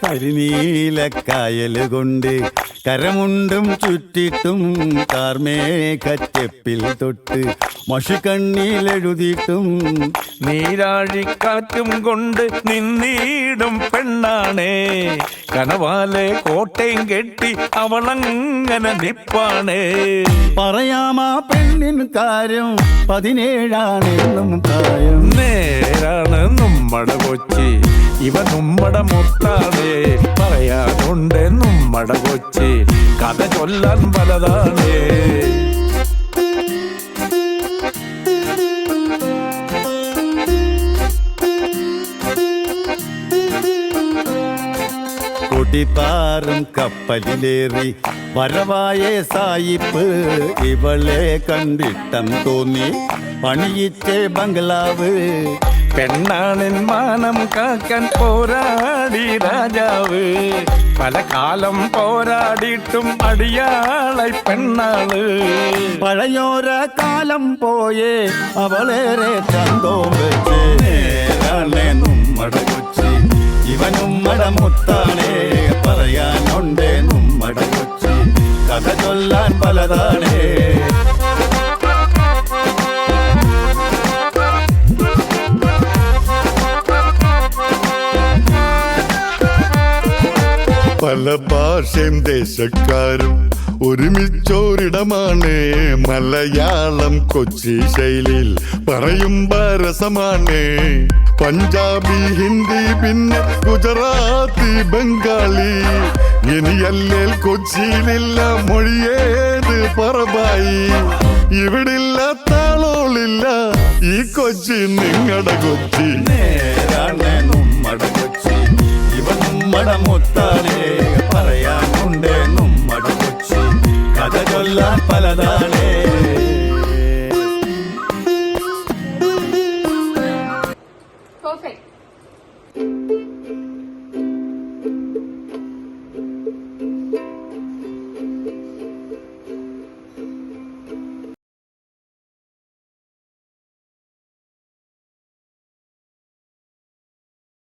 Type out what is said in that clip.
കരിനീലക്കായല് കൊണ്ട് കരമുണ്ടും ചുറ്റിട്ടും കാർമേഘച്ചെപ്പിൽ തൊട്ട് മഷിക്കണ്ണിലെഴുതിയിട്ടും നീരാഴിക്കാറ്റും കൊണ്ട് നിന്നീടും പെണ്ണാണേ കനവാലെ കോട്ടയും കെട്ടി അവളങ്ങനെ നിപ്പാണേ. പറയാമാ പെണ്ണിൻ കാര്യം 17 പ്രായം. നേരാണ് നമ്മടെ കൊച്ചി, ഇവ നമ്മടെ മുത്താണേ. പറയാനുണ്ട് നമ്മടെ കൊച്ചി, കഥ ചൊല്ലാൻ പലതാണേ. കൊടിപ്പാറും കപ്പലിലേറി വരവായ സായിപ്പ് ഇവളെ കണ്ടിട്ടം തോന്നി പണിയിച്ചേ ബംഗ്ലാവ്. പെണ്ണാണിൻ മാനം കാക്കാൻ പോരാടി രാജാവ്, പല കാലം പോരാടിയിട്ടും അടിയാളായി പെണ്ണാള്. പഴയോര കാലം പോയേ അവളേറെ ചന്തോം വെച്ച്. നേരാണേ നമ്മടെ കൊച്ചി, ഇവനുമ്മടെ മുത്താണേ. പറയാനുണ്ടേ നമ്മടെ കൊച്ചി, കഥ ചൊല്ലാൻ പലതാണേ. പല ഭാഷയും ദേശക്കാരും ഒരുമിച്ചോരിടമാണ് മലയാളം. കൊച്ചി ശൈലിയിൽ പറയുമ്പോ രസമാണ്. പഞ്ചാബി, ഹിന്ദി, പിന്നെ ഗുജറാത്തി, ബംഗാളി. ഇനിയല്ലേൽ കൊച്ചിയിലില്ല മൊഴിയേത് പറവായി. ഇവിടില്ല താളോളില്ല ഈ കൊച്ചി നിങ്ങടെ കൊച്ചി. നേരാണേ നമ്മടെ കൊച്ചി, ഇവ നമ്മടെ മുത്താണേ. പറയാനുണ്ടേ നമ്മടെ കൊച്ചി, കഥ ചൊല്ലാൻ പലതാണേ.